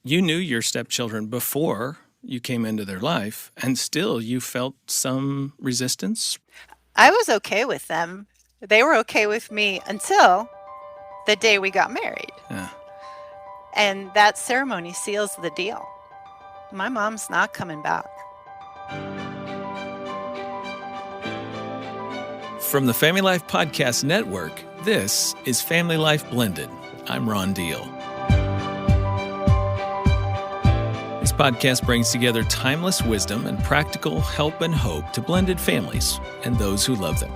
you knew your stepchildren before you came into their life, and still you felt some resistance? I was okay with them. They were okay with me until the day we got married. Yeah. And that ceremony seals the deal. My mom's not coming back. From the Family Life Podcast Network, this is Family Life Blended. I'm Ron Deal. This podcast brings together timeless wisdom and practical help and hope to blended families and those who love them.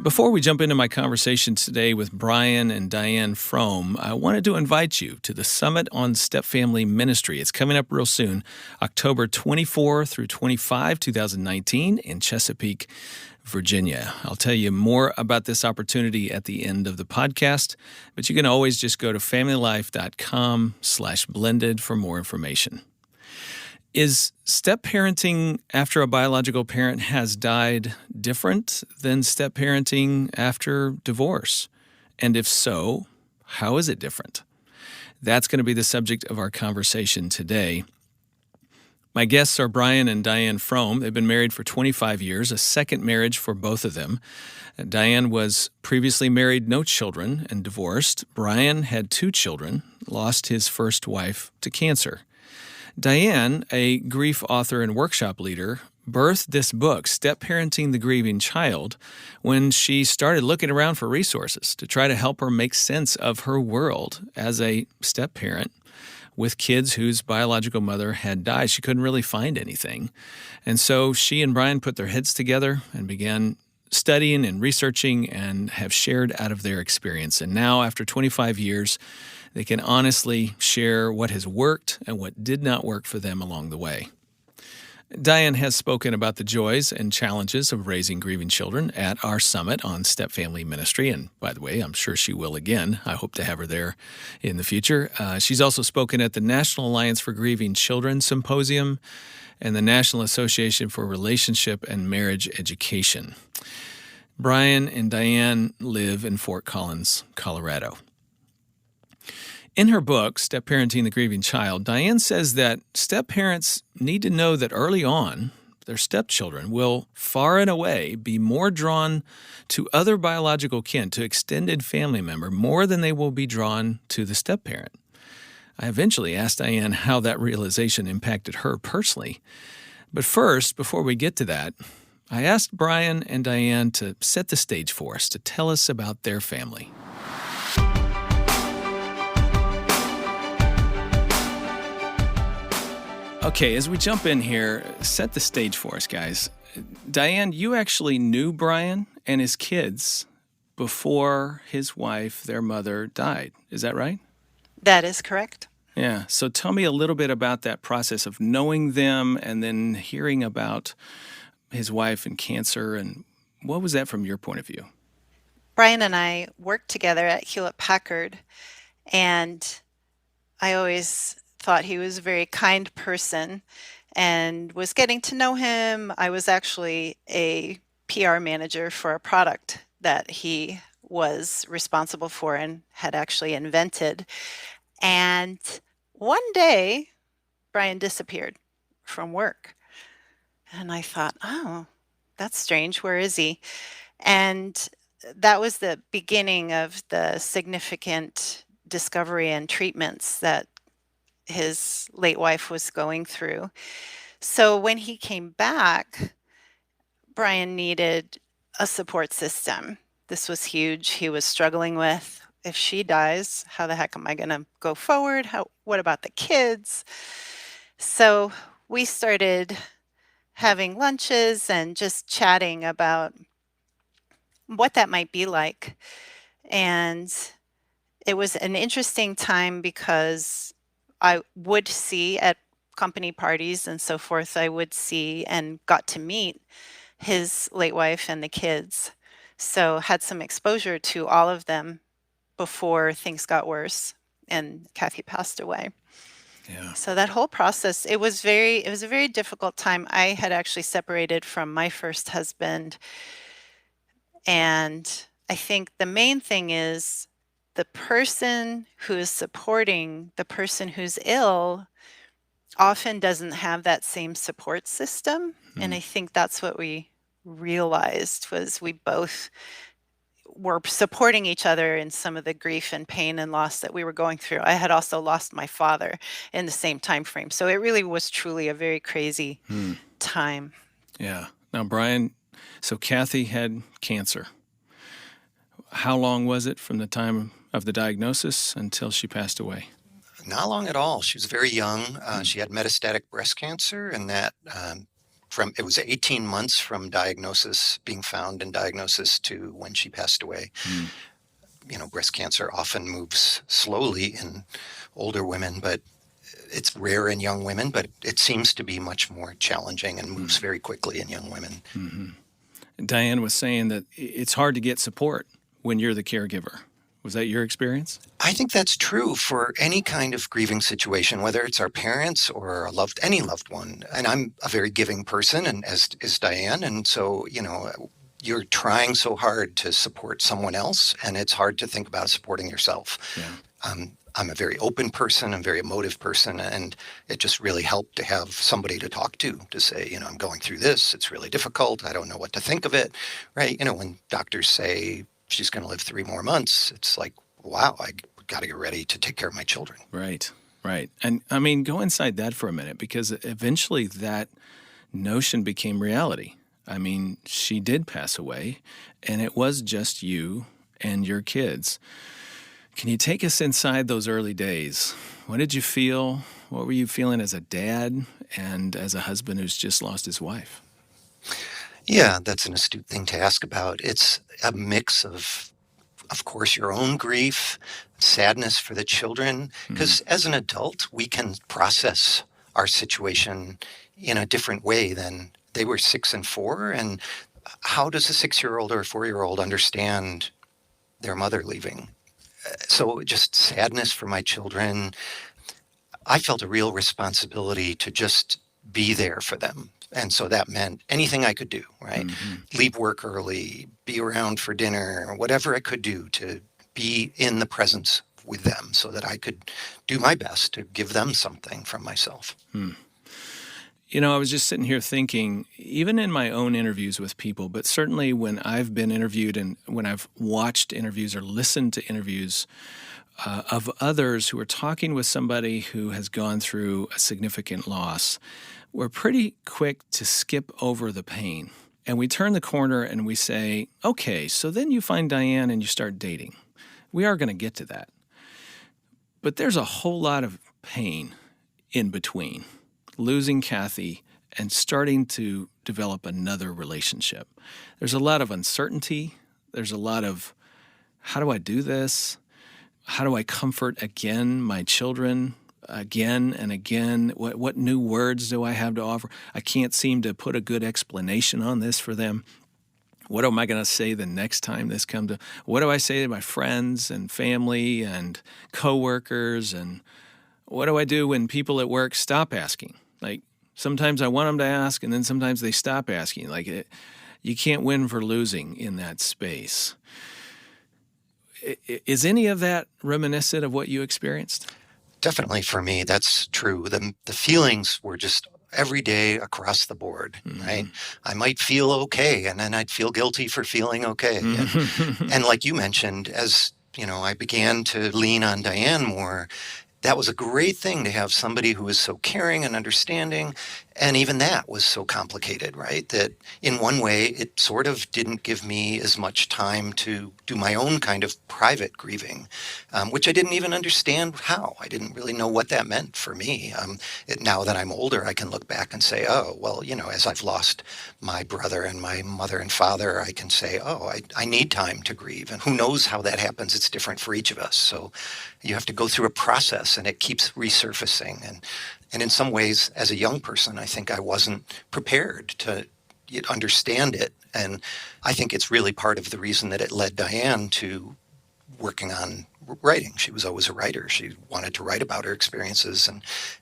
Before we jump into my conversation today with Brian and Diane Fromme, I wanted to invite you to the Summit on Stepfamily Ministry. It's coming up real soon, October 24 through 25, 2019 in Chesapeake, Virginia. I'll tell you more about this opportunity at the end of the podcast, but you can always just go to familylife.com/blended for more information. Is step-parenting after a biological parent has died different than step-parenting after divorce? And if so, how is it different? That's going to be the subject of our conversation today. My guests are Brian and Diane Fromme. They've been married for 25 years, a second marriage for both of them. Diane was previously married, no children, and divorced. Brian had 2 children, lost his first wife to cancer. Diane, a grief author and workshop leader, birthed this book, Step Parenting the Grieving Child, when she started looking around for resources to try to help her make sense of her world as a step-parent with kids whose biological mother had died. She couldn't really find anything. And so she and Brian put their heads together and began studying and researching and have shared out of their experience. And now, after 25 years, they can honestly share what has worked and what did not work for them along the way. Diane has spoken about the joys and challenges of raising grieving children at our summit on stepfamily ministry. And by the way, I'm sure she will again. I hope to have her there in the future. She's also spoken at the National Alliance for Grieving Children Symposium and the National Association for Relationship and Marriage Education. Brian and Diane live in Fort Collins, Colorado. In her book, Step Parenting the Grieving Child, Diane says that step-parents need to know that early on, their stepchildren will far and away be more drawn to other biological kin, to extended family member, more than they will be drawn to the step-parent. I eventually asked Diane how that realization impacted her personally. But first, before we get to that, I asked Brian and Diane to set the stage for us, to tell us about their family. Okay, as we jump in here, set the stage for us, guys. Diane, you actually knew Brian and his kids before his wife, their mother, died. Is that right? That is correct. Yeah. So tell me a little bit about that process of knowing them and then hearing about his wife and cancer, and what was that from your point of view? Brian and I worked together at Hewlett-Packard, and I always thought he was a very kind person and was getting to know him. I was actually a PR manager for a product that he was responsible for and had actually invented. And one day, Brian disappeared from work. And I thought, oh, that's strange. Where is he? And that was the beginning of the significant discovery and treatments that his late wife was going through. So when he came back, Brian needed a support system. This was huge. He was struggling with, if she dies, how the heck am I going to go forward? What about the kids? So we started having lunches and just chatting about what that might be like. And it was an interesting time because I would see at company parties and so forth, I would see and got to meet his late wife and the kids. So had some exposure to all of them before things got worse and Kathy passed away. Yeah. So that whole process, it was a very difficult time. I had actually separated from my first husband, and I think the main thing is the person who is supporting the person who's ill often doesn't have that same support system. And Hmm. I think that's what we realized was we both were supporting each other in some of the grief and pain and loss that we were going through. I had also lost my father in the same time frame. So it really was truly a very crazy Hmm. time. Yeah. Now, Brian, so Kathy had cancer. How long was it from the time of the diagnosis until she passed away? Not long at all. She was very young. Hmm. She had metastatic breast cancer, and that from it was 18 months from diagnosis, being found and diagnosis, to when she passed away. Hmm. Breast cancer often moves slowly in older women, but it's rare in young women, but it seems to be much more challenging and moves very quickly in young women. Mm-hmm. Diane was saying that it's hard to get support when you're the caregiver. Was that your experience? I think that's true for any kind of grieving situation, whether it's our parents or any loved one. And I'm a very giving person, and as is Diane. And so, you're trying so hard to support someone else, and it's hard to think about supporting yourself. Yeah. I'm a very open person, I'm a very emotive person, and it just really helped to have somebody to talk to say, I'm going through this. It's really difficult. I don't know what to think of it, right? When doctors say she's going to live 3 more months, it's like, wow, I got to get ready to take care of my children. Right, right. And I mean, go inside that for a minute, because eventually that notion became reality. I mean, she did pass away, and it was just you and your kids. Can you take us inside those early days? What did you feel? What were you feeling as a dad and as a husband who's just lost his wife? Yeah, that's an astute thing to ask about. It's a mix of course, your own grief, sadness for the children, because as an adult, we can process our situation in a different way than they were 6 and 4. And how does a 6-year-old or a 4-year-old understand their mother leaving? So just sadness for my children. I felt a real responsibility to just be there for them. And so that meant anything I could do, right? Mm-hmm. Leave work early, be around for dinner, or whatever I could do to be in the presence with them so that I could do my best to give them something from myself. I was just sitting here thinking, even in my own interviews with people, but certainly when I've been interviewed and when I've watched interviews or listened to interviews of others who are talking with somebody who has gone through a significant loss, we're pretty quick to skip over the pain. And we turn the corner and we say, okay, so then you find Diane and you start dating. We are going to get to that. But there's a whole lot of pain in between losing Kathy and starting to develop another relationship. There's a lot of uncertainty. There's a lot of, how do I do this? How do I comfort again my children again and again? What new words do I have to offer? I can't seem to put a good explanation on this for them. What am I going to say the next time this comes to? What do I say to my friends and family and coworkers? And what do I do when people at work stop asking? Like, sometimes I want them to ask, and then sometimes they stop asking. You can't win for losing in that space. Is any of that reminiscent of what you experienced? Definitely for me, that's true. The feelings were just every day across the board, right? I might feel okay, and then I'd feel guilty for feeling okay. And like you mentioned, as I began to lean on Diane more, that was a great thing to have somebody who was so caring and understanding. And even that was so complicated, right? That in one way, it sort of didn't give me as much time to do my own kind of private grieving, which I didn't even understand how. I didn't really know what that meant for me. Now that I'm older, I can look back and say, oh, well, as I've lost my brother and my mother and father, I can say, oh, I need time to grieve. And who knows how that happens? It's different for each of us. So you have to go through a process, and it keeps resurfacing. And in some ways, as a young person, I think I wasn't prepared to understand it. And I think it's really part of the reason that it led Diane to working on writing. She was always a writer. She wanted to write about her experiences,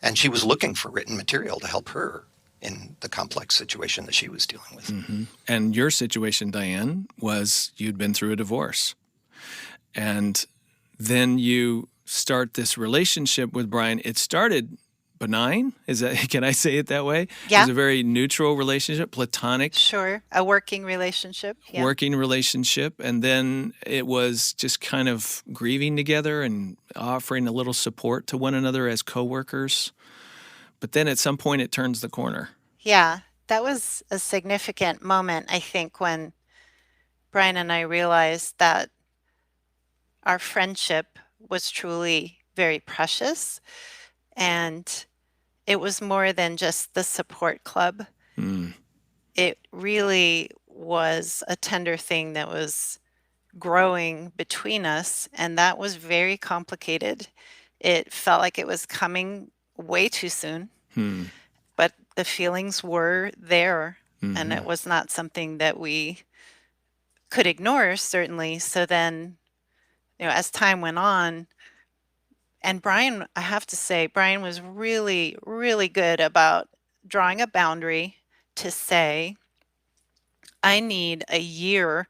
and she was looking for written material to help her in the complex situation that she was dealing with. Mm-hmm. And your situation, Diane, was you'd been through a divorce. And then you start this relationship with Brian. It started benign. Can I say it that way? Yeah. It was a very neutral relationship, platonic. Sure. A working relationship. Yeah. Working relationship. And then it was just kind of grieving together and offering a little support to one another as coworkers. But then at some point it turns the corner. Yeah. That was a significant moment, I think, when Brian and I realized that our friendship was truly very precious, and it was more than just the support club. It really was a tender thing that was growing between us, and that was very complicated. It felt like it was coming way too soon, but the feelings were there, and it was not something that we could ignore, certainly. So then, as time went on, and Brian, I have to say, Brian was really, really good about drawing a boundary to say, I need a year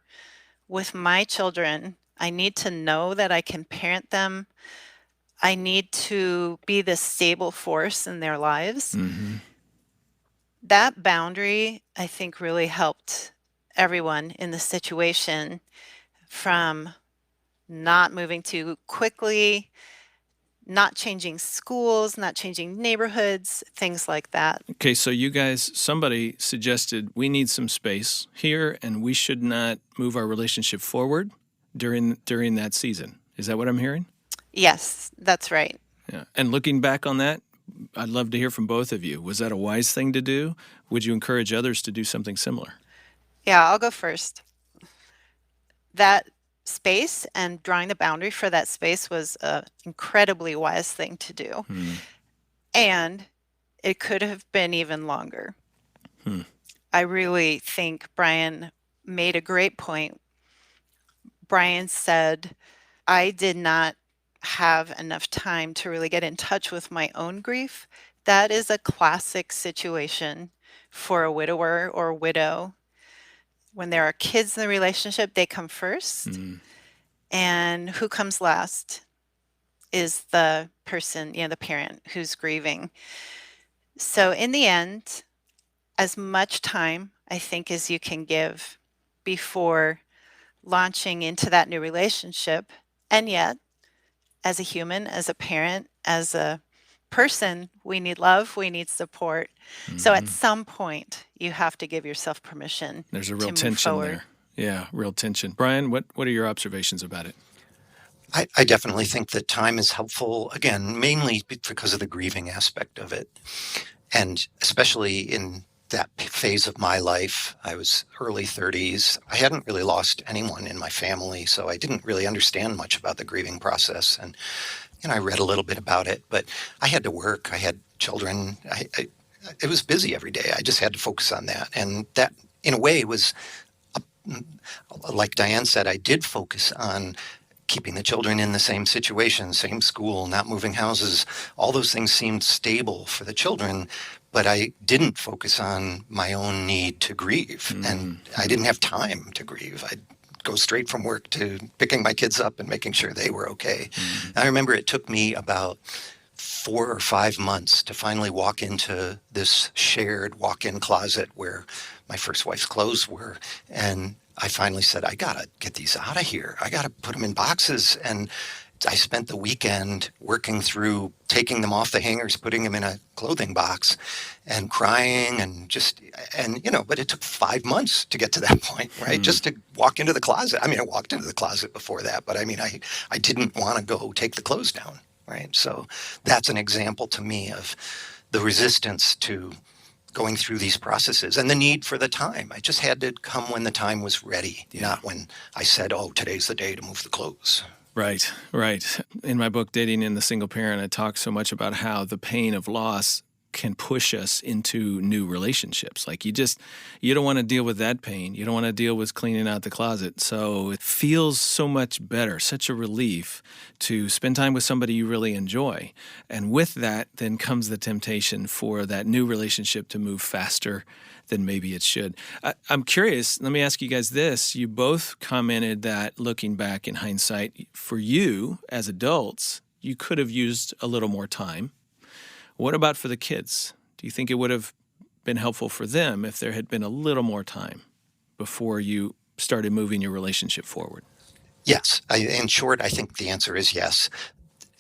with my children. I need to know that I can parent them. I need to be the stable force in their lives. That boundary, I think, really helped everyone in the situation, from not moving too quickly, not changing schools, not changing neighborhoods, things like that. Okay, so somebody suggested we need some space here and we should not move our relationship forward during that season. Is that what I'm hearing? Yes, that's right. Yeah. And looking back on that, I'd love to hear from both of you. Was that a wise thing to do? Would you encourage others to do something similar? Yeah, I'll go first. That space and drawing the boundary for that space was an incredibly wise thing to do. And it could have been even longer. I really think Brian made a great point. Brian said, I did not have enough time to really get in touch with my own grief. That is a classic situation for a widower or widow. When there are kids in the relationship, they come first. And who comes last is the person, the parent who's grieving. So in the end, as much time, I think, as you can give before launching into that new relationship. And yet, as a human, as a parent, as a person, we need love, we need support. So at some point, you have to give yourself permission. There's a real tension there. Yeah, real tension. Brian, what are your observations about it? I definitely think that time is helpful, again, mainly because of the grieving aspect of it. And especially in that phase of my life, I was early 30s. I hadn't really lost anyone in my family, so I didn't really understand much about the grieving process. And I read a little bit about it, but I had to work. I had children. It was busy every day. I just had to focus on that. And that, in a way, was, like Diane said, I did focus on keeping the children in the same situation, same school, not moving houses. All those things seemed stable for the children, but I didn't focus on my own need to grieve. And I didn't have time to grieve. I'd go straight from work to picking my kids up and making sure they were okay. I remember it took me about 4 or 5 months to finally walk into this shared walk-in closet where my first wife's clothes were. And I finally said, I got to get these out of here. I got to put them in boxes. And I spent the weekend working through taking them off the hangers, putting them in a clothing box and crying but it took 5 months to get to that point, right? Just to walk into the closet. I walked into the closet before that, but I didn't want to go take the clothes down, right? So that's an example to me of the resistance to going through these processes and the need for the time. I just had to come when the time was ready, not when I said, oh, today's the day to move the clothes. Right. In my book, Dating in the Single Parent, I talk so much about how the pain of loss can push us into new relationships. Like you don't want to deal with that pain. You don't want to deal with cleaning out the closet. So it feels so much better, such a relief to spend time with somebody you really enjoy. And with that, then comes the temptation for that new relationship to move faster than maybe it should. I'm curious, let me ask you guys this. You both commented that looking back in hindsight, for you as adults, you could have used a little more time. What about for the kids? Do you think it would have been helpful for them if there had been a little more time before you started moving your relationship forward? Yes. In short, I think the answer is yes.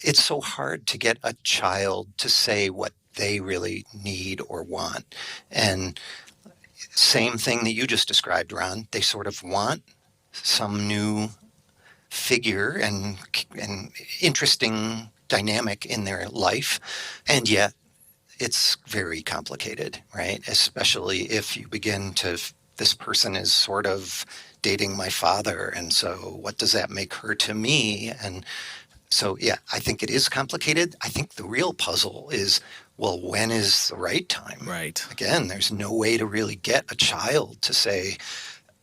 It's so hard to get a child to say what they really need or want. And same thing that you just described, Ron. They sort of want some new figure and interesting dynamic in their life. And yet it's very complicated, right? Especially if you begin to, this person is sort of dating my father. And so what does that make her to me? And so, yeah, I think it is complicated. I think the real puzzle is, well, when is the right time? Right. Again, there's no way to really get a child to say,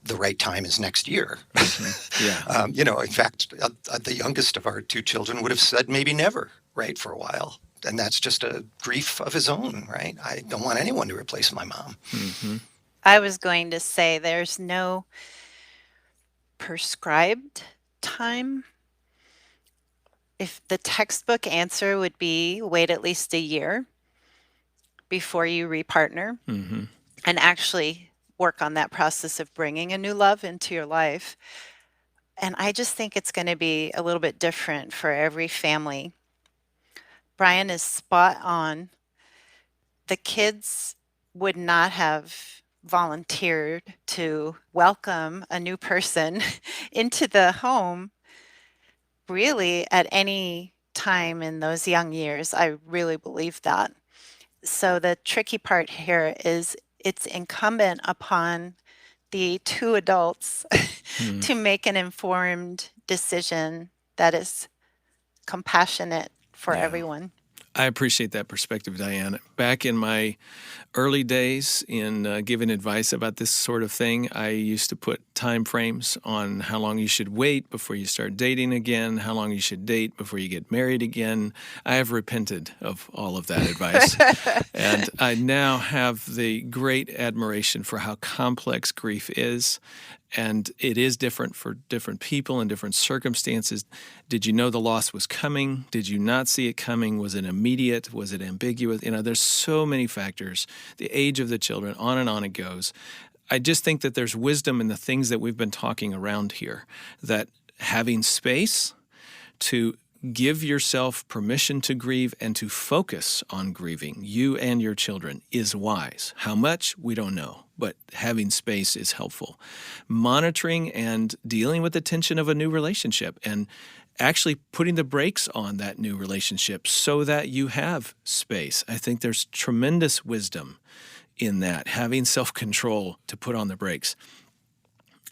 the right time is next year. Mm-hmm. Yeah. In fact, the youngest of our two children would have said maybe never, right, for a while. And that's just a grief of his own, right? I don't want anyone to replace my mom. Mm-hmm. I was going to say there's no prescribed time. If the textbook answer would be wait at least a year before you repartner Mm-hmm. and actually work on that process of bringing a new love into your life. And I just think it's going to be a little bit different for every family. Brian is spot on. The kids would not have volunteered to welcome a new person into the home really at any time in those young years. I really believe that. So the tricky part here is it's incumbent upon the two adults to make an informed decision that is compassionate for everyone. I appreciate that perspective, Diane. Back in my early days in giving advice about this sort of thing, I used to put time frames on how long you should wait before you start dating again, how long you should date before you get married again. I have repented of all of that advice. And I now have the great admiration for how complex grief is. And it is different for different people in different circumstances. Did you know the loss was coming? Did you not see it coming? Was it immediate? Was it ambiguous? There's so many factors. The age of the children, on it goes. I just think that there's wisdom in the things that we've been talking around here, that having space to give yourself permission to grieve and to focus on grieving, you and your children, is wise. How much? We don't know, but having space is helpful. Monitoring and dealing with the tension of a new relationship and actually putting the brakes on that new relationship so that you have space. I think there's tremendous wisdom in that, having self-control to put on the brakes.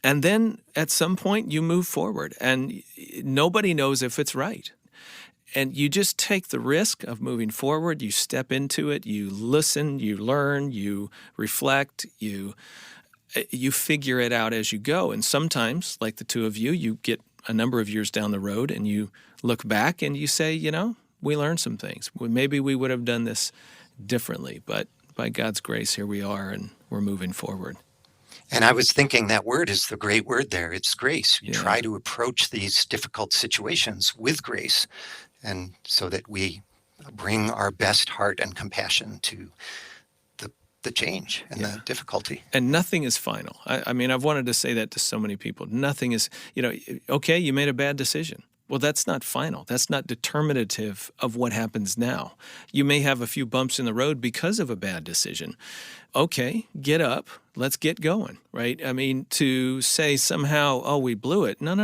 And then at some point you move forward and nobody knows if it's right. And you just take the risk of moving forward. You step into it. You listen. You learn. You reflect. You figure it out as you go. And sometimes, like the two of you, you get a number of years down the road and you look back and you say, we learned some things. Maybe we would have done this differently. But by God's grace, here we are and we're moving forward. And I was thinking that word is the great word there. It's grace. We try to approach these difficult situations with grace, and so that we bring our best heart and compassion to the change and the difficulty. And nothing is final. I mean, I've wanted to say that to so many people. Nothing is, okay, you made a bad decision. Well, that's not final. That's not determinative of what happens now. You may have a few bumps in the road because of a bad decision. Okay, get up. Let's get going, right? I mean, to say somehow, we blew it. No.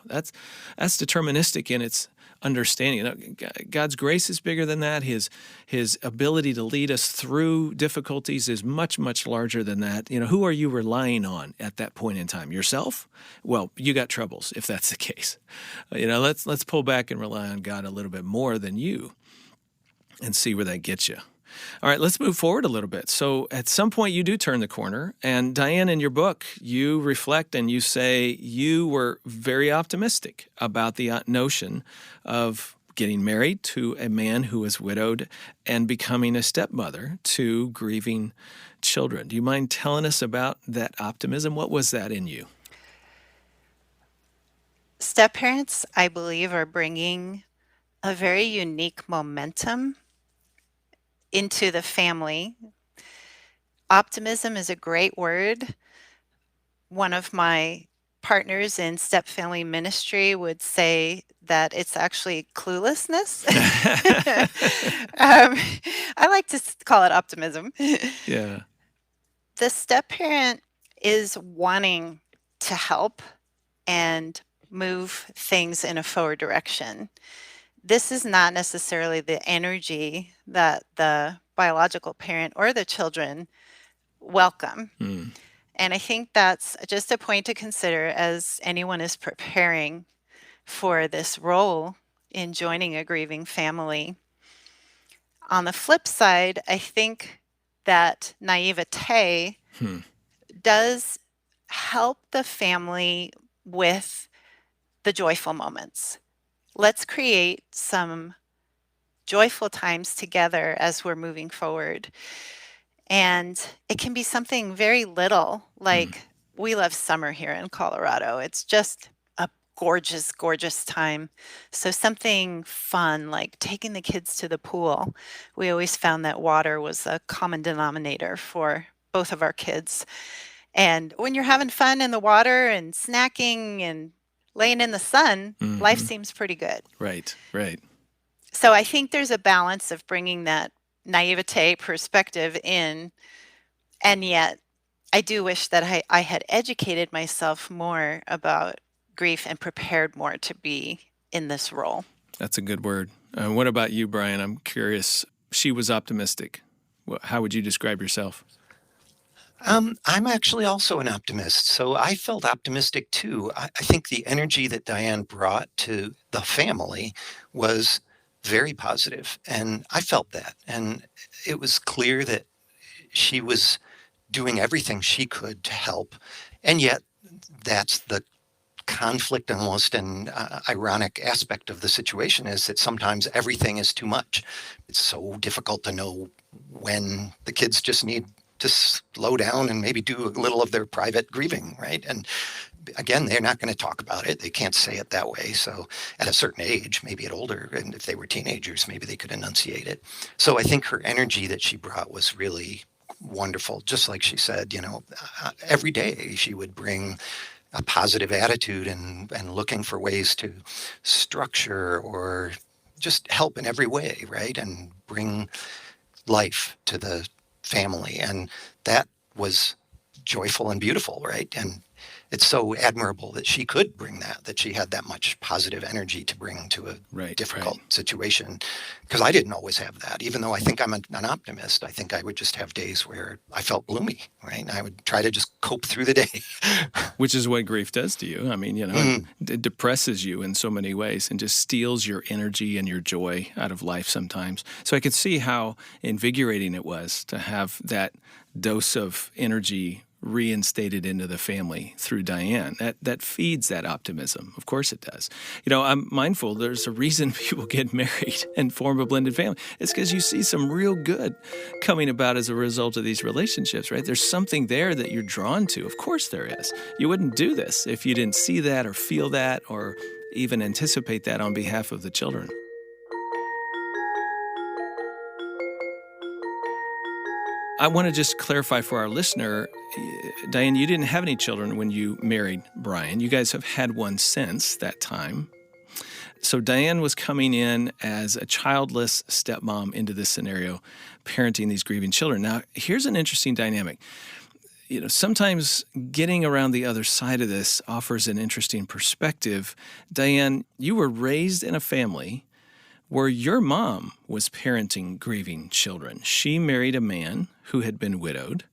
That's deterministic in its understanding. God's grace is bigger than that. His ability to lead us through difficulties is much, much larger than that. Who are you relying on at that point in time? Yourself? Well, you got troubles if that's the case. Let's pull back and rely on God a little bit more than you and see where that gets you. All right, let's move forward a little bit. So at some point you do turn the corner, and Diane, in your book, you reflect and you say you were very optimistic about the notion of getting married to a man who was widowed and becoming a stepmother to grieving children. Do you mind telling us about that optimism? What was that in you? Step-parents, I believe, are bringing a very unique momentum into the family. Optimism is a great word. One of my partners in step family ministry would say that it's actually cluelessness. I like to call it optimism. Yeah. The step parent is wanting to help and move things in a forward direction. This is not necessarily the energy that the biological parent or the children welcome. And I think that's just a point to consider as anyone is preparing for this role in joining a grieving family. On the flip side, I think that naivete does help the family with the joyful moments. Let's create some joyful times together as we're moving forward. And it can be something very little, like we love summer here in Colorado. It's just a gorgeous, gorgeous time. So something fun, like taking the kids to the pool. We always found that water was a common denominator for both of our kids. And when you're having fun in the water and snacking and laying in the sun, life seems pretty good. Right, right. So I think there's a balance of bringing that naivete perspective in, and yet I do wish that I had educated myself more about grief and prepared more to be in this role. That's a good word. What about you, Brian? I'm curious. She was optimistic. How would you describe yourself? I'm actually also an optimist, so I felt optimistic too. I think the energy that Diane brought to the family was very positive, and I felt that. And it was clear that she was doing everything she could to help, and yet that's the conflict almost an ironic aspect of the situation, is that sometimes everything is too much. It's so difficult to know when the kids just need to slow down and maybe do a little of their private grieving, right? And again, they're not going to talk about it. They can't say it that way. So at a certain age, maybe at older, and if they were teenagers, maybe they could enunciate it. So I think her energy that she brought was really wonderful. Just like she said, every day she would bring a positive attitude and looking for ways to structure or just help in every way, right? And bring life to the family. And that was joyful and beautiful, right? And it's so admirable that she could bring that she had that much positive energy to bring to a difficult situation. Because I didn't always have that. Even though I think I'm an optimist, I think I would just have days where I felt gloomy, right? And I would try to just cope through the day. Which is what grief does to you. I mean, it depresses you in so many ways and just steals your energy and your joy out of life sometimes. So I could see how invigorating it was to have that dose of energy reinstated into the family through Diane. That feeds that optimism. Of course it does. I'm mindful there's a reason people get married and form a blended family. It's because you see some real good coming about as a result of these relationships, right? There's something there that you're drawn to. Of course there is. You wouldn't do this if you didn't see that or feel that or even anticipate that on behalf of the children. I want to just clarify for our listener, Diane, you didn't have any children when you married Brian. You guys have had one since that time. So Diane was coming in as a childless stepmom into this scenario, parenting these grieving children. Now, here's an interesting dynamic. Sometimes getting around the other side of this offers an interesting perspective. Diane, you were raised in a family where your mom was parenting grieving children. She married a man who had been widowed,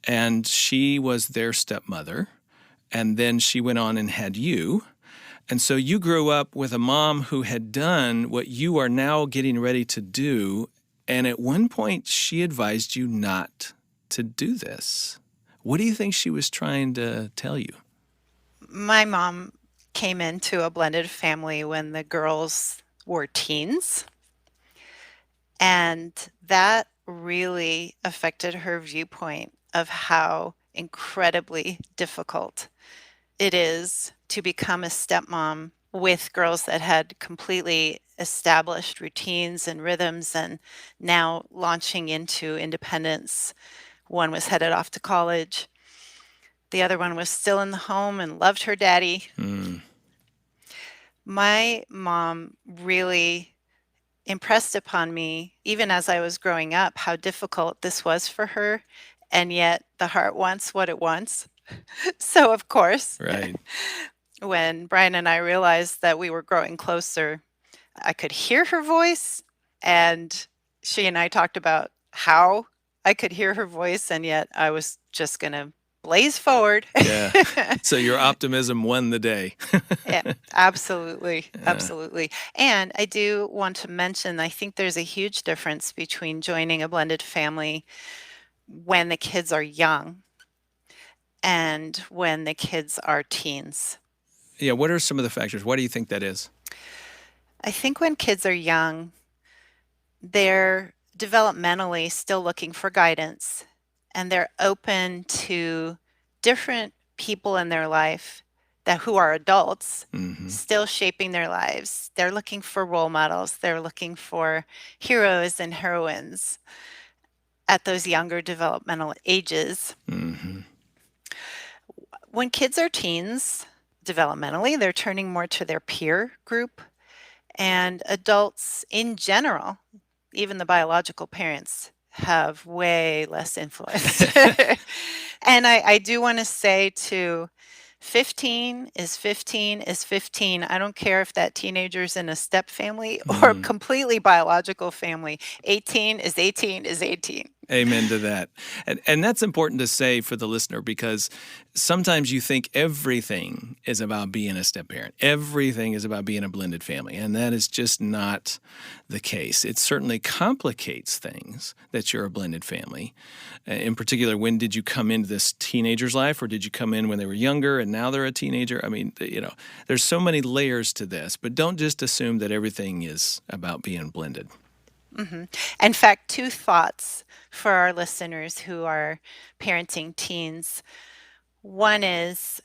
and she was their stepmother, and then she went on and had you. And so you grew up with a mom who had done what you are now getting ready to do And at one point, she advised you not to do this. What do you think she was trying to tell you? My mom came into a blended family when the girls were teens, and that really affected her viewpoint of how incredibly difficult it is to become a stepmom with girls that had completely established routines and rhythms and now launching into independence. One was headed off to college. The other one was still in the home and loved her daddy. Mm. My mom really impressed upon me, even as I was growing up, how difficult this was for her. And yet the heart wants what it wants. So, of course, Right. when Brian and I realized that we were growing closer, I could hear her voice. And she and I talked about how I could hear her voice. And yet I was just going to blaze forward. Yeah. So your optimism won the day. Yeah, absolutely. Absolutely. And I do want to mention, I think there's a huge difference between joining a blended family when the kids are young and when the kids are teens. Yeah. What are some of the factors? Why do you think that is? I think when kids are young, they're developmentally still looking for guidance and they're open to different people in their life that who are adults still shaping their lives. They're looking for role models. They're looking for heroes and heroines at those younger developmental ages. When kids are teens, developmentally, they're turning more to their peer group, and adults in general, even the biological parents, have way less influence. And I do want to say too, 15 is 15 is 15. I don't care if that teenager's in a step family or completely biological family. 18 is 18 is 18. Amen to that. And that's important to say for the listener, because sometimes you think everything is about being a step parent. Everything is about being a blended family. And that is just not the case. It certainly complicates things that you're a blended family. In particular, when did you come into this teenager's life, or did you come in when they were younger and now they're a teenager? I mean, there's so many layers to this, but don't just assume that everything is about being blended. In fact, 2 thoughts for our listeners who are parenting teens. One is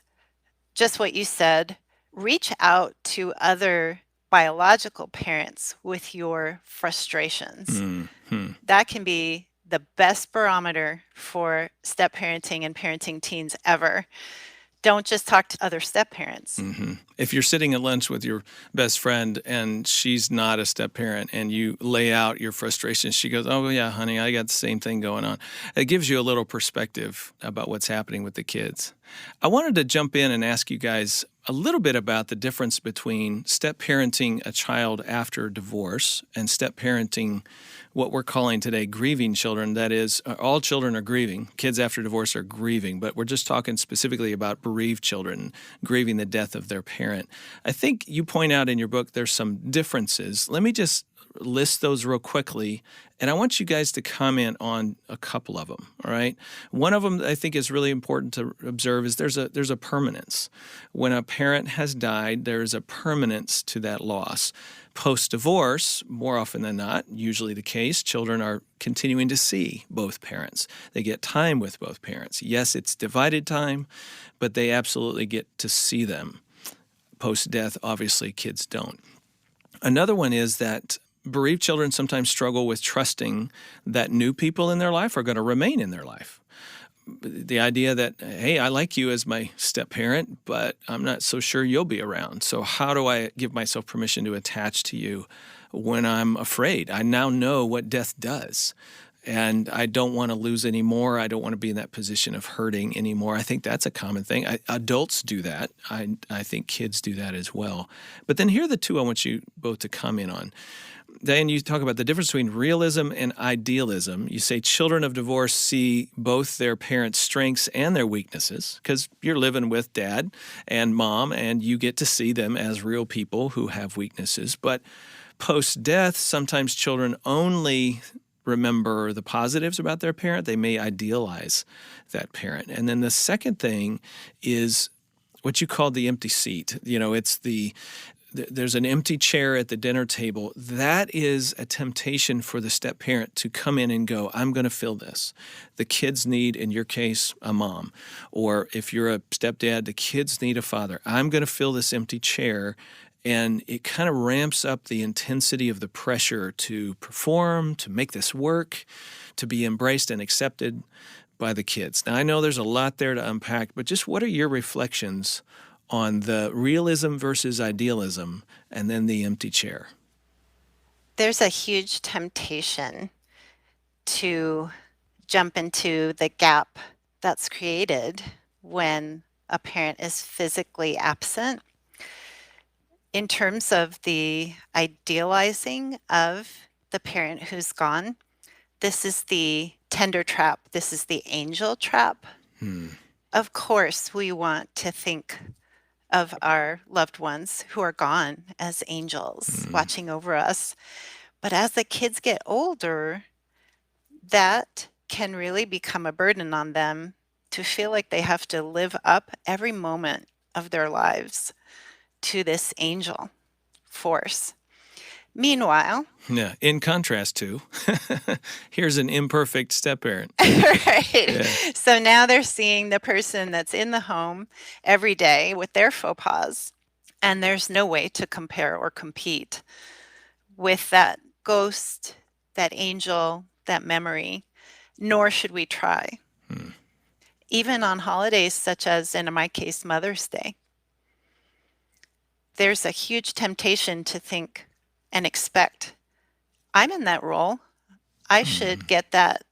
just what you said, reach out to other biological parents with your frustrations. That can be the best barometer for step parenting and parenting teens ever. Don't just talk to other step parents. If you're sitting at lunch with your best friend and she's not a step parent and you lay out your frustrations, she goes, "Oh, yeah, honey, I got the same thing going on." It gives you a little perspective about what's happening with the kids. I wanted to jump in and ask you guys a little bit about the difference between step parenting a child after divorce and step parenting what we're calling today grieving children. That is, all children are grieving. Kids after divorce are grieving, but we're just talking specifically about bereaved children, grieving the death of their parent. I think you point out in your book there's some differences. Let me just list those real quickly, and I want you guys to comment on a couple of them, all right? One of them I think is really important to observe is there's a permanence. When a parent has died, there's a permanence to that loss. Post-divorce, more often than not, usually the case, children are continuing to see both parents. They get time with both parents. Yes, it's divided time, but they absolutely get to see them. Post-death, obviously, kids don't. Another one is that bereaved children sometimes struggle with trusting that new people in their life are going to remain in their life. The idea that, hey, I like you as my step-parent, but I'm not so sure you'll be around. So how do I give myself permission to attach to you when I'm afraid? I now know what death does, and I don't want to lose anymore. I don't want to be in that position of hurting anymore. I think that's a common thing. Adults do that. I think kids do that as well. But then here are the 2 I want you both to comment on. Diane, you talk about the difference between realism and idealism. You say children of divorce see both their parents' strengths and their weaknesses because you're living with dad and mom, and you get to see them as real people who have weaknesses. But post-death, sometimes children only remember the positives about their parent. They may idealize that parent. And then the second thing is what you call the empty seat. It's there's an empty chair at the dinner table. That is a temptation for the step-parent to come in and go, I'm going to fill this. The kids need, in your case, a mom. Or if you're a stepdad, the kids need a father. I'm going to fill this empty chair. And it kind of ramps up the intensity of the pressure to perform, to make this work, to be embraced and accepted by the kids. Now, I know there's a lot there to unpack, but just what are your reflections on the realism versus idealism and then the empty chair? There's a huge temptation to jump into the gap that's created when a parent is physically absent. In terms of the idealizing of the parent who's gone, this is the tender trap. This is the angel trap. Of course, we want to think of our loved ones who are gone as angels watching over us. But as the kids get older, that can really become a burden on them to feel like they have to live up every moment of their lives to this angel force. Meanwhile, Yeah, in contrast to, here's an imperfect step-parent. right? Yeah. So now they're seeing the person that's in the home every day with their faux pas, and there's no way to compare or compete with that ghost, that angel, that memory, nor should we try. Even on holidays such as, in my case, Mother's Day, there's a huge temptation to think and expect, I'm in that role. I should get that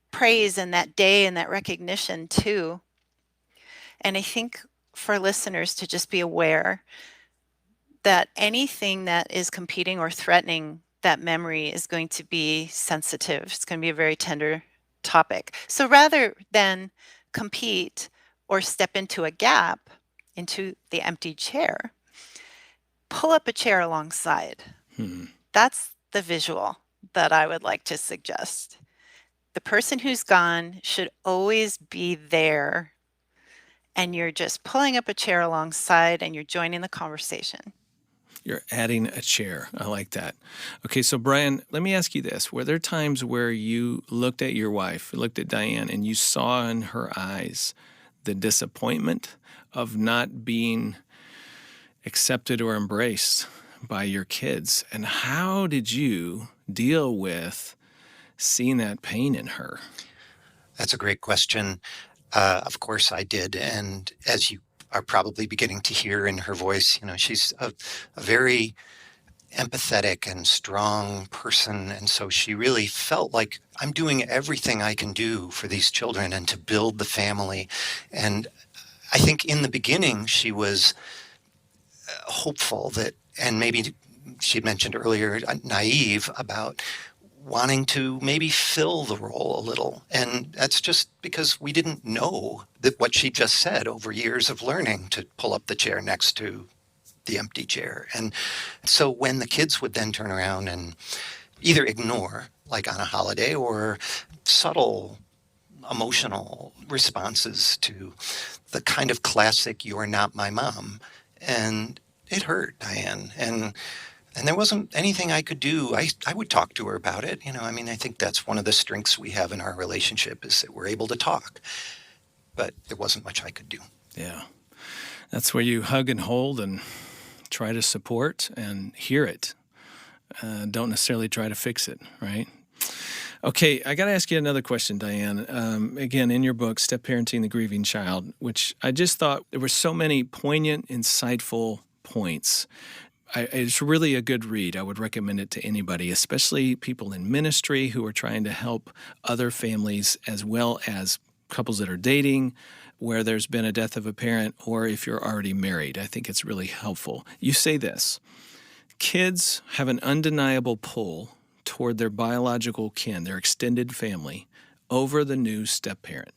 praise and that day and that recognition too. And I think for listeners to just be aware that anything that is competing or threatening that memory is going to be sensitive. It's going to be a very tender topic. So rather than compete or step into a gap, into the empty chair, pull up a chair alongside. That's the visual that I would like to suggest. The person who's gone should always be there, and you're just pulling up a chair alongside and you're joining the conversation. You're adding a chair. I like that. Okay, so Brian, let me ask you this. Were there times where you looked at your wife, looked at Diane, and you saw in her eyes the disappointment of not being accepted or embraced by your kids? And how did you deal with seeing that pain in her? That's a great question. Of course I did. And as you are probably beginning to hear in her voice, she's a very empathetic and strong person. And so she really felt like I'm doing everything I can do for these children and to build the family. And I think in the beginning, she was hopeful that, and maybe she mentioned earlier, naive about wanting to maybe fill the role a little. And that's just because we didn't know that what she just said over years of learning to pull up the chair next to the empty chair. And so when the kids would then turn around and either ignore, like on a holiday, or subtle emotional responses to the kind of classic "you're not my mom," and it hurt Diane. And there wasn't anything I could do. I would talk to her about it. I think that's one of the strengths we have in our relationship is that we're able to talk. But there wasn't much I could do. Yeah. That's where you hug and hold and try to support and hear it. Don't necessarily try to fix it, right? Okay, I got to ask you another question, Diane. Again, in your book, Step Parenting the Grieving Child, which I just thought there were so many poignant, insightful points. It's really a good read. I would recommend it to anybody, especially people in ministry who are trying to help other families as well as couples that are dating, where there's been a death of a parent, or if you're already married. I think it's really helpful. You say this: kids have an undeniable pull toward their biological kin, their extended family, over the new step-parent.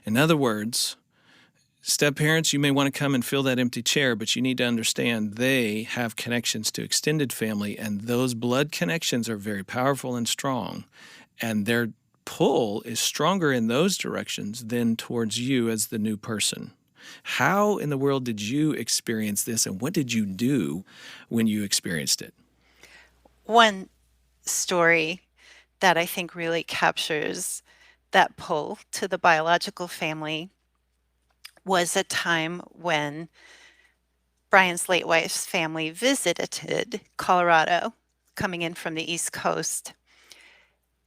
In other words, Step-parents, you may want to come and fill that empty chair, but you need to understand they have connections to extended family, and those blood connections are very powerful and strong, and their pull is stronger in those directions than towards you as the new person. How in the world did you experience this, and what did you do when you experienced it? One story that I think really captures that pull to the biological family was a time when Brian's late wife's family visited Colorado, coming in from the East Coast.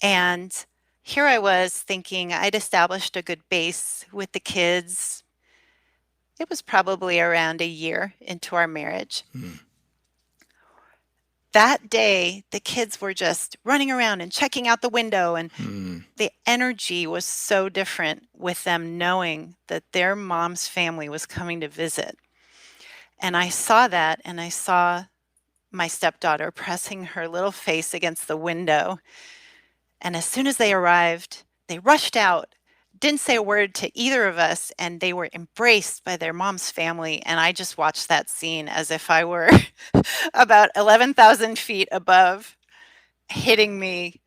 And here I was thinking I'd established a good base with the kids. It was probably around a year into our marriage. That day, the kids were just running around and checking out the window, and the energy was so different with them knowing that their mom's family was coming to visit. And I saw that, and I saw my stepdaughter pressing her little face against the window. And as soon as they arrived, they rushed out, didn't say a word to either of us, and they were embraced by their mom's family. And I just watched that scene as if I were about 11,000 feet above, hitting me.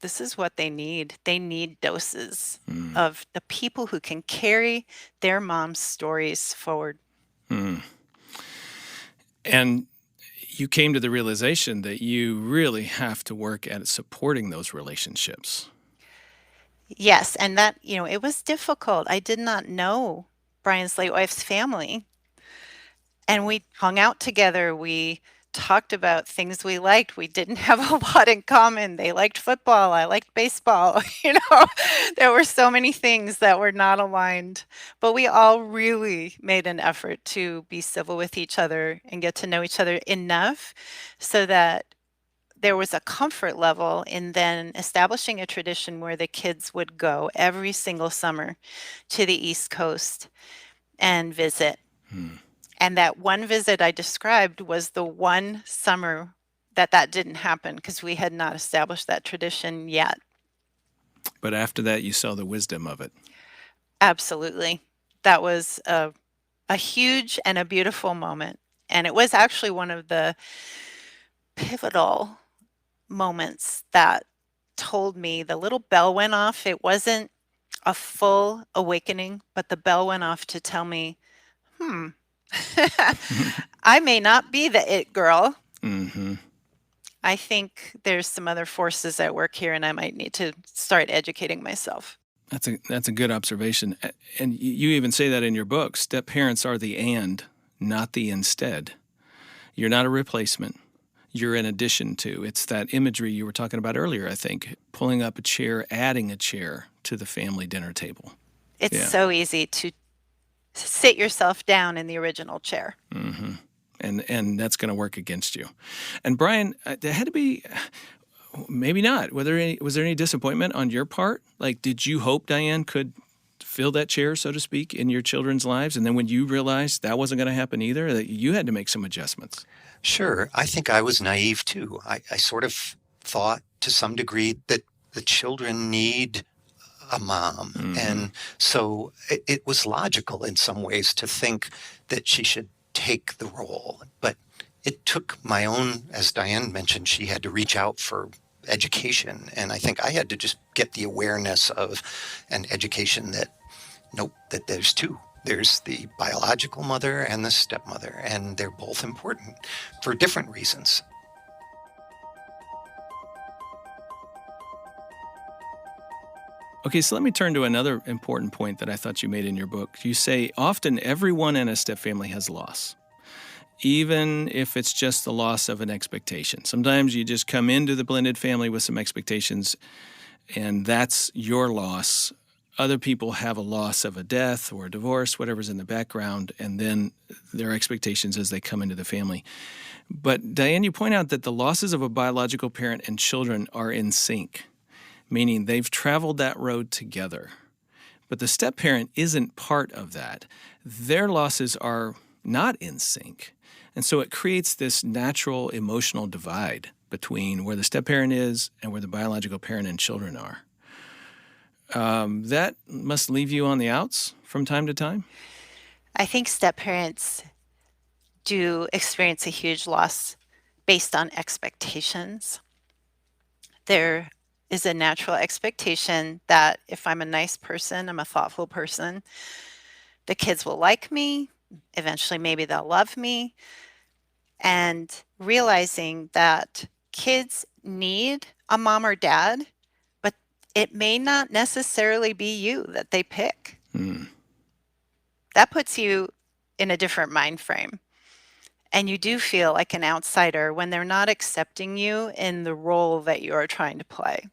This is what they need. They need doses of the people who can carry their mom's stories forward. And you came to the realization that you really have to work at supporting those relationships. Yes, and that, it was difficult. I did not know Brian's late wife's family. And we hung out together. We talked about things we liked. We didn't have a lot in common. They liked football. I liked baseball. There were so many things that were not aligned. But we all really made an effort to be civil with each other and get to know each other enough so that there was a comfort level in then establishing a tradition where the kids would go every single summer to the East Coast and visit. And that one visit I described was the one summer that didn't happen because we had not established that tradition yet. But after that, you saw the wisdom of it. Absolutely. That was a huge and a beautiful moment. And it was actually one of the pivotal moments that told me the little bell went off. It wasn't a full awakening, but the bell went off to tell me, I may not be the it girl. I think there's some other forces at work here, and I might need to start educating myself. That's a good observation. And you even say that in your book. Step parents are the and, not the instead. You're not a replacement. You're in addition to. It's that imagery you were talking about earlier, I think, pulling up a chair, adding a chair to the family dinner table. It's so easy to sit yourself down in the original chair. And that's going to work against you. And Brian, there had to be, maybe not. Was there any disappointment on your part? Like, did you hope Diane could fill that chair, so to speak, in your children's lives? And then when you realized that wasn't going to happen either, that you had to make some adjustments? Sure. I think I was naive too. I sort of thought to some degree that the children need a mom. And so it was logical in some ways to think that she should take the role. But it took my own, as Diane mentioned, she had to reach out for education. And I think I had to just get the awareness of an education that, that there's two. There's the biological mother and the stepmother, and they're both important for different reasons. Okay, so let me turn to another important point that I thought you made in your book. You say, often everyone in a stepfamily has loss, even if it's just the loss of an expectation. Sometimes you just come into the blended family with some expectations, and that's your loss. Other people have a loss of a death or a divorce, whatever's in the background, and then their expectations as they come into the family. But Diane, you point out that the losses of a biological parent and children are in sync, meaning they've traveled that road together. But the step-parent isn't part of that. Their losses are not in sync. And so it creates this natural emotional divide between where the step-parent is and where the biological parent and children are. That must leave you on the outs from time to time? I think step-parents do experience a huge loss based on expectations. There is a natural expectation that if I'm a nice person, I'm a thoughtful person, the kids will like me, eventually maybe they'll love me, and realizing that kids need a mom or dad, but it may not necessarily be you that they pick. That puts you in a different mind frame. And you do feel like an outsider when they're not accepting you in the role that you are trying to play.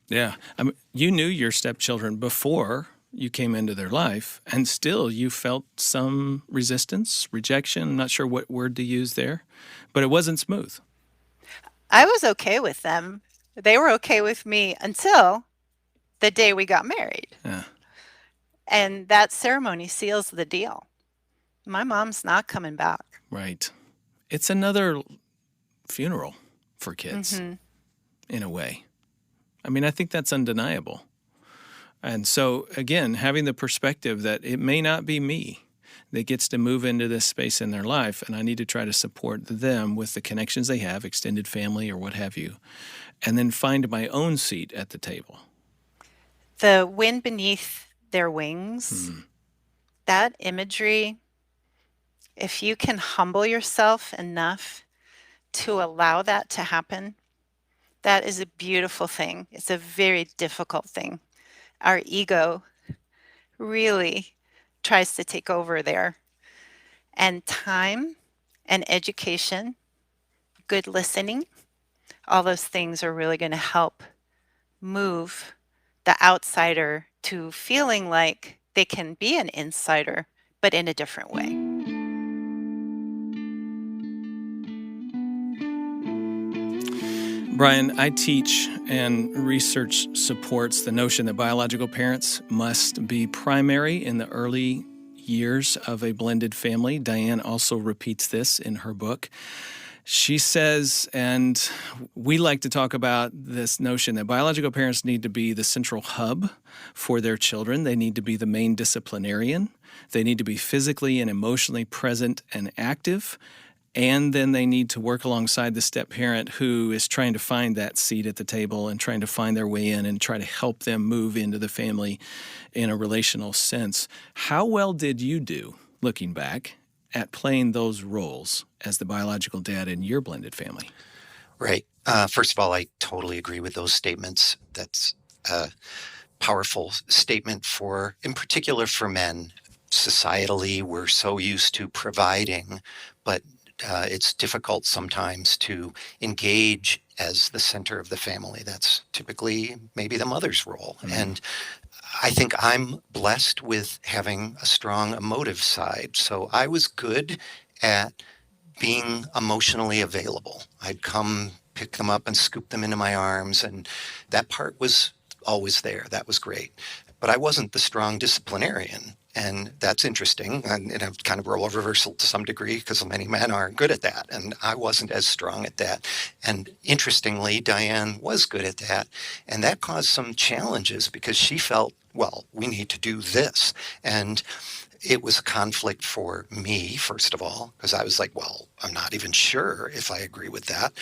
Yeah. I mean, you knew your stepchildren before you came into their life, and still you felt some resistance, rejection. I'm not sure what word to use there, but it wasn't smooth. I was okay with them. They were okay with me until the day we got married. Yeah. And that ceremony seals the deal. My mom's not coming back. Right. It's another funeral for kids, in a way. I mean, I think that's undeniable. And so, again, having the perspective that it may not be me that gets to move into this space in their life, and I need to try to support them with the connections they have, extended family or what have you, and then find my own seat at the table. The wind beneath their wings, that imagery, if you can humble yourself enough to allow that to happen, that is a beautiful thing. It's a very difficult thing. Our ego really tries to take over there. And time and education, good listening, all those things are really going to help move the outsider to feeling like they can be an insider, but in a different way. Brian, I teach and research supports the notion that biological parents must be primary in the early years of a blended family. Diane also repeats this in her book. She says, and we like to talk about this notion that biological parents need to be the central hub for their children. They need to be the main disciplinarian. They need to be physically and emotionally present and active. And then they need to work alongside the step-parent who is trying to find that seat at the table and trying to find their way in and try to help them move into the family in a relational sense. How well did you do, looking back, at playing those roles as the biological dad in your blended family? Right. First of all, I totally agree with those statements. That's a powerful statement for, in particular for men. Societally, we're so used to providing, but it's difficult sometimes to engage as the center of the family. That's typically maybe the mother's role. And I think I'm blessed with having a strong emotive side. So I was good at being emotionally available. I'd come pick them up and scoop them into my arms, and that part was always there. That was great. But I wasn't the strong disciplinarian. And that's interesting, and a kind of role reversal to some degree, because many men are good at that, and I wasn't as strong at that. And interestingly, Diane was good at that, and that caused some challenges because she felt, well, we need to do this. And it was a conflict for me, first of all, because I was like, well, I'm not even sure if I agree with that.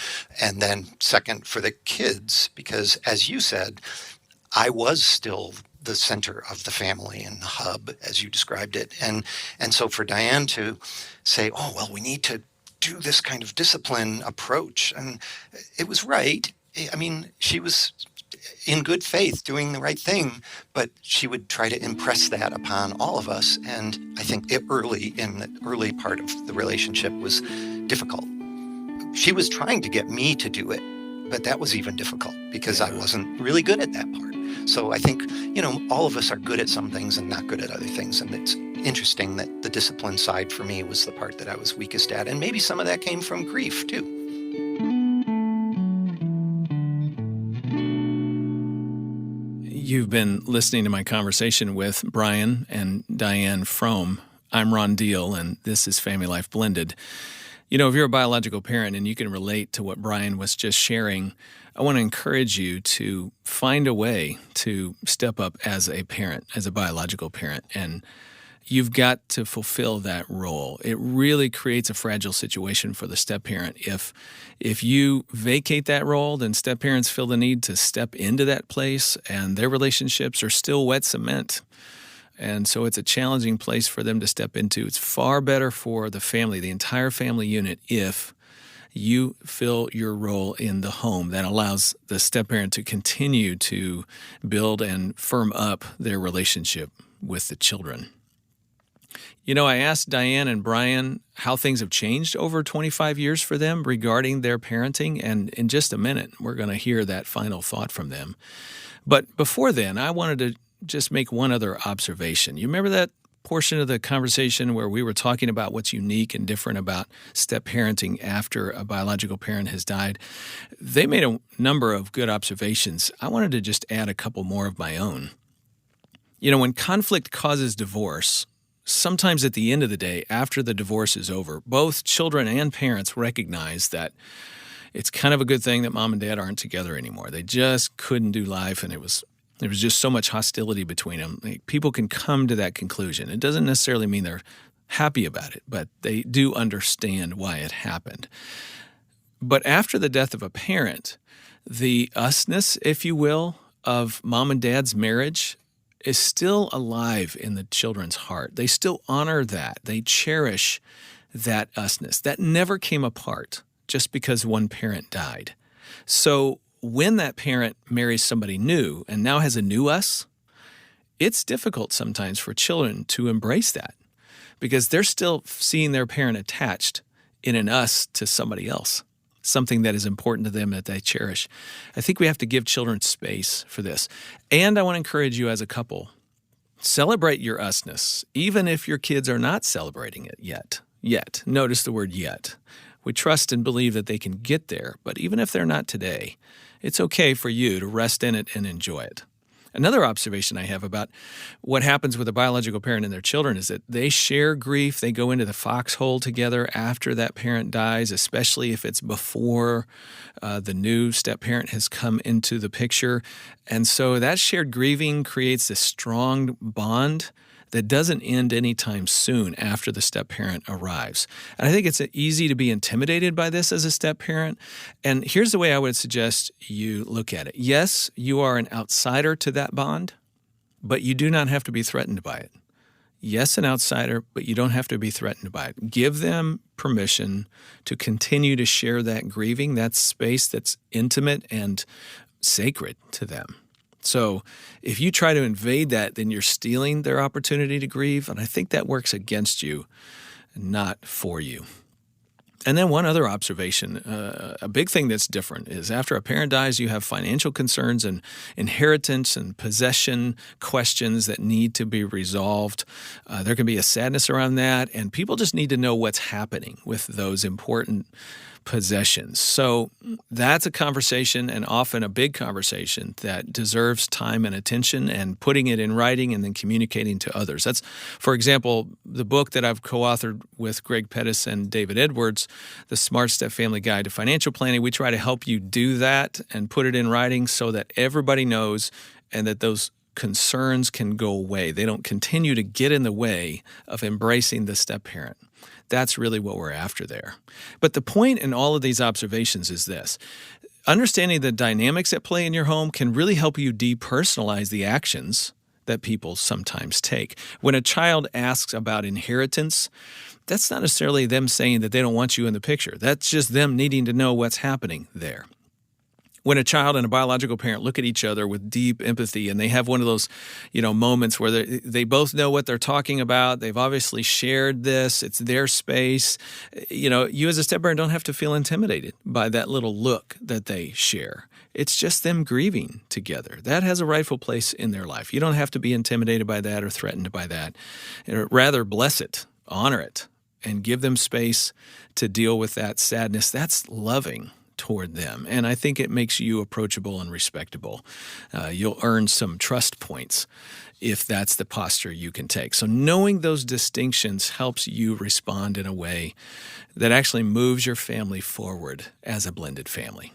And then second, for the kids, because as you said, I was still the center of the family and the hub, as you described it. And so for Diane to say, oh, well, we need to do this kind of discipline approach. And it was right. I mean, she was in good faith doing the right thing, but she would try to impress that upon all of us. And I think in the early part of the relationship was difficult. She was trying to get me to do it, but that was even difficult because I wasn't really good at that part. So I think, all of us are good at some things and not good at other things. And it's interesting that the discipline side for me was the part that I was weakest at. And maybe some of that came from grief too. You've been listening to my conversation with Brian and Diane Fromme. I'm Ron Deal, and this is FamilyLife Blended. If you're a biological parent and you can relate to what Brian was just sharing, I want to encourage you to find a way to step up as a parent, as a biological parent, and you've got to fulfill that role. It really creates a fragile situation for the step-parent. If you vacate that role, then step-parents feel the need to step into that place, and their relationships are still wet cement. And so it's a challenging place for them to step into. It's far better for the family, the entire family unit, if you fill your role in the home. That allows the step-parent to continue to build and firm up their relationship with the children. You know, I asked Diane and Brian how things have changed over 25 years for them regarding their parenting, and in just a minute, we're going to hear that final thought from them. But before then, I wanted to just make one other observation. You remember that portion of the conversation where we were talking about what's unique and different about step-parenting after a biological parent has died? They made a number of good observations. I wanted to just add a couple more of my own. You know, when conflict causes divorce, sometimes at the end of the day, after the divorce is over, both children and parents recognize that it's kind of a good thing that mom and dad aren't together anymore. They just couldn't do life, and there was just so much hostility between them. People can come to that conclusion. It doesn't necessarily mean they're happy about it, but they do understand why it happened. But after the death of a parent, the usness, if you will, of mom and dad's marriage is still alive in the children's heart. They still honor that. They cherish that usness. That never came apart just because one parent died. So when that parent marries somebody new and now has a new us, it's difficult sometimes for children to embrace that because they're still seeing their parent attached in an us to somebody else, something that is important to them that they cherish. I think we have to give children space for this. And I want to encourage you as a couple, celebrate your usness, even if your kids are not celebrating it yet. Yet. Notice the word yet. We trust and believe that they can get there, but even if they're not today, it's okay for you to rest in it and enjoy it. Another observation I have about what happens with a biological parent and their children is that they share grief. They go into the foxhole together after that parent dies, especially if it's before the new step-parent has come into the picture. And so that shared grieving creates this strong bond that doesn't end anytime soon after the step-parent arrives. And I think it's easy to be intimidated by this as a step-parent. And here's the way I would suggest you look at it. Yes, you are an outsider to that bond, but you do not have to be threatened by it. Yes, an outsider, but you don't have to be threatened by it. Give them permission to continue to share that grieving, that space that's intimate and sacred to them. So if you try to invade that, then you're stealing their opportunity to grieve, and I think that works against you, not for you. And then one other observation, a big thing that's different is after a parent dies, you have financial concerns and inheritance and possession questions that need to be resolved. There can be a sadness around that, and people just need to know what's happening with those important possessions. So that's a conversation, and often a big conversation, that deserves time and attention, and putting it in writing and then communicating to others. That's, for example, the book that I've co-authored with Greg Pettis and David Edwards, The Smart Step Family Guide to Financial Planning. We try to help you do that and put it in writing so that everybody knows and that those concerns can go away. They don't continue to get in the way of embracing the step-parent. That's really what we're after there. But the point in all of these observations is this. Understanding the dynamics at play in your home can really help you depersonalize the actions that people sometimes take. When a child asks about inheritance, that's not necessarily them saying that they don't want you in the picture. That's just them needing to know what's happening there. When a child and a biological parent look at eeach other with deep empathy and they have one of those, moments where they both know what they're talking about, they've obviously shared this, it's their space, you as a step-parent don't have to feel intimidated by that little look that they share. It's just them grieving together. That has a rightful place in their life. You don't have to be intimidated by that or threatened by that. Rather, bless it, honor it, and give them space to deal with that sadness. That's loving toward them. And I think it makes you approachable and respectable. You'll earn some trust points if that's the posture you can take. So knowing those distinctions helps you respond in a way that actually moves your family forward as a blended family.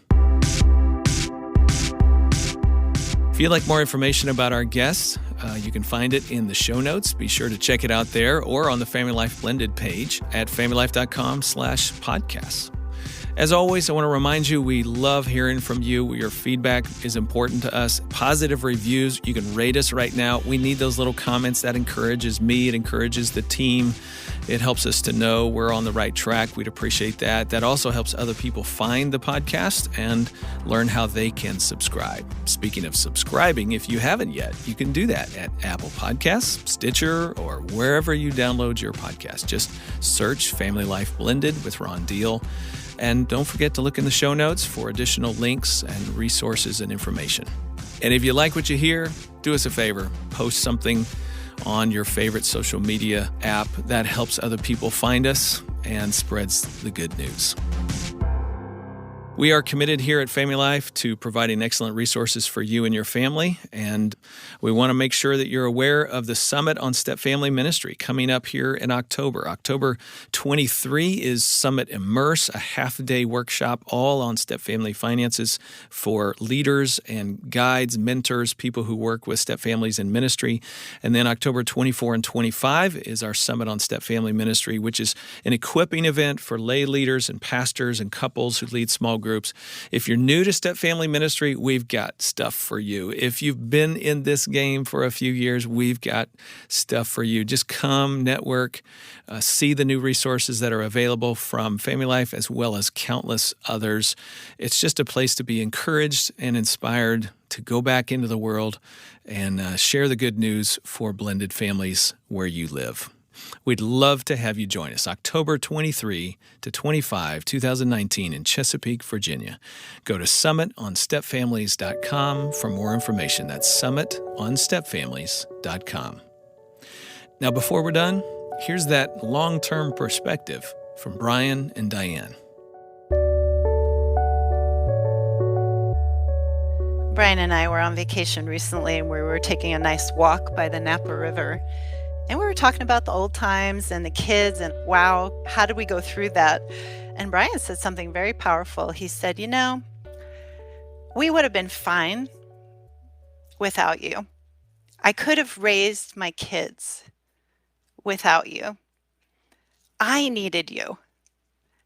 If you'd like more information about our guests, you can find it in the show notes. Be sure to check it out there or on the Family Life Blended page at familylife.com/podcasts. As always, I want to remind you, we love hearing from you. Your feedback is important to us. Positive reviews, you can rate us right now. We need those little comments. That encourages me. It encourages the team. It helps us to know we're on the right track. We'd appreciate that. That also helps other people find the podcast and learn how they can subscribe. Speaking of subscribing, if you haven't yet, you can do that at Apple Podcasts, Stitcher, or wherever you download your podcast. Just search Family Life Blended with Ron Deal. And don't forget to look in the show notes for additional links and resources and information. And if you like what you hear, do us a favor, post something on your favorite social media app. That helps other people find us and spreads the good news. We are committed here at Family Life to providing excellent resources for you and your family, and we want to make sure that you're aware of the Summit on Step Family Ministry coming up here in October. October 23 is Summit Immerse, a half-day workshop all on step family finances for leaders and guides, mentors, people who work with step families in ministry. And then October 24 and 25 is our Summit on Step Family Ministry, which is an equipping event for lay leaders and pastors and couples who lead small groups. If you're new to Step Family Ministry, we've got stuff for you. If you've been in this game for a few years, we've got stuff for you. Just come, network, see the new resources that are available from Family Life as well as countless others. It's just a place to be encouraged and inspired to go back into the world and share the good news for blended families where you live. We'd love to have you join us October 23 to 25, 2019 in Chesapeake, Virginia. Go to summitonstepfamilies.com for more information. That's summitonstepfamilies.com. Now, before we're done, here's that long-term perspective from Brian and Diane. Brian and I were on vacation recently, and we were taking a nice walk by the Napa River. And we were talking about the old times and the kids and wow, how did we go through that? And Brian said something very powerful. He said, we would have been fine without you. I could have raised my kids without you. I needed you.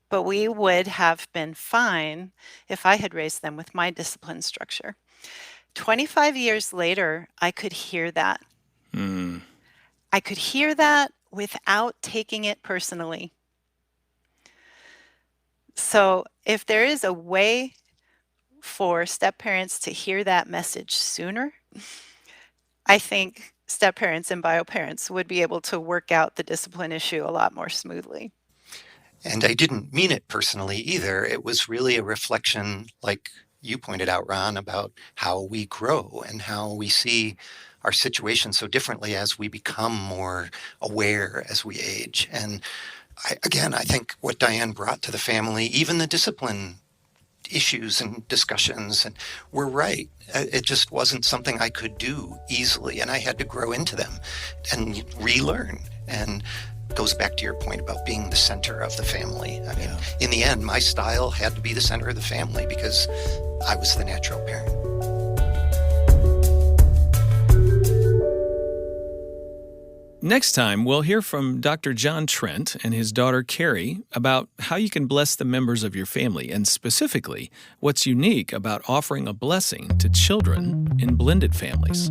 But we would have been fine if I had raised them with my discipline structure. 25 years later, I could hear that. I could hear that without taking it personally. So if there is a way for step-parents to hear that message sooner, I think step-parents and bio-parents would be able to work out the discipline issue a lot more smoothly. And I didn't mean it personally either. It was really a reflection, like you pointed out, Ron, about how we grow and how we see our situation so differently as we become more aware as we age. And I think what Diane brought to the family, even the discipline issues and discussions, and we're right. It just wasn't something I could do easily, and I had to grow into them and relearn. And it goes back to your point about being the center of the family. I mean, in the end, my style had to be the center of the family because I was the natural parent. Next time, we'll hear from Dr. John Trent and his daughter Carrie about how you can bless the members of your family, and specifically, what's unique about offering a blessing to children in blended families.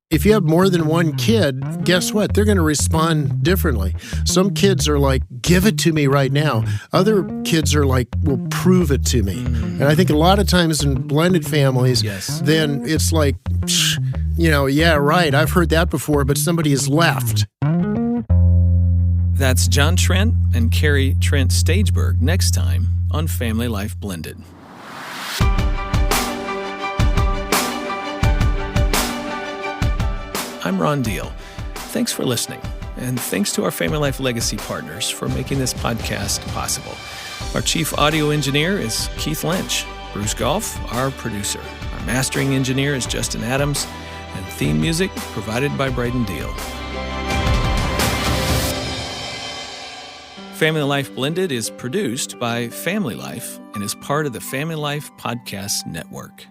If you have more than one kid, guess what? They're going to respond differently. Some kids are like, give it to me right now. Other kids are like, well, prove it to me. And I think a lot of times in blended families, then it's like, yeah, right, I've heard that before, but somebody has left. That's John Trent and Carrie Trent Stageberg next time on Family Life Blended. I'm Ron Deal. Thanks for listening, and thanks to our Family Life Legacy partners for making this podcast possible. Our chief audio engineer is Keith Lynch. Bruce Goff, our producer. Our mastering engineer is Justin Adams, and theme music provided by Braden Deal. Family Life Blended is produced by Family Life and is part of the Family Life Podcast Network.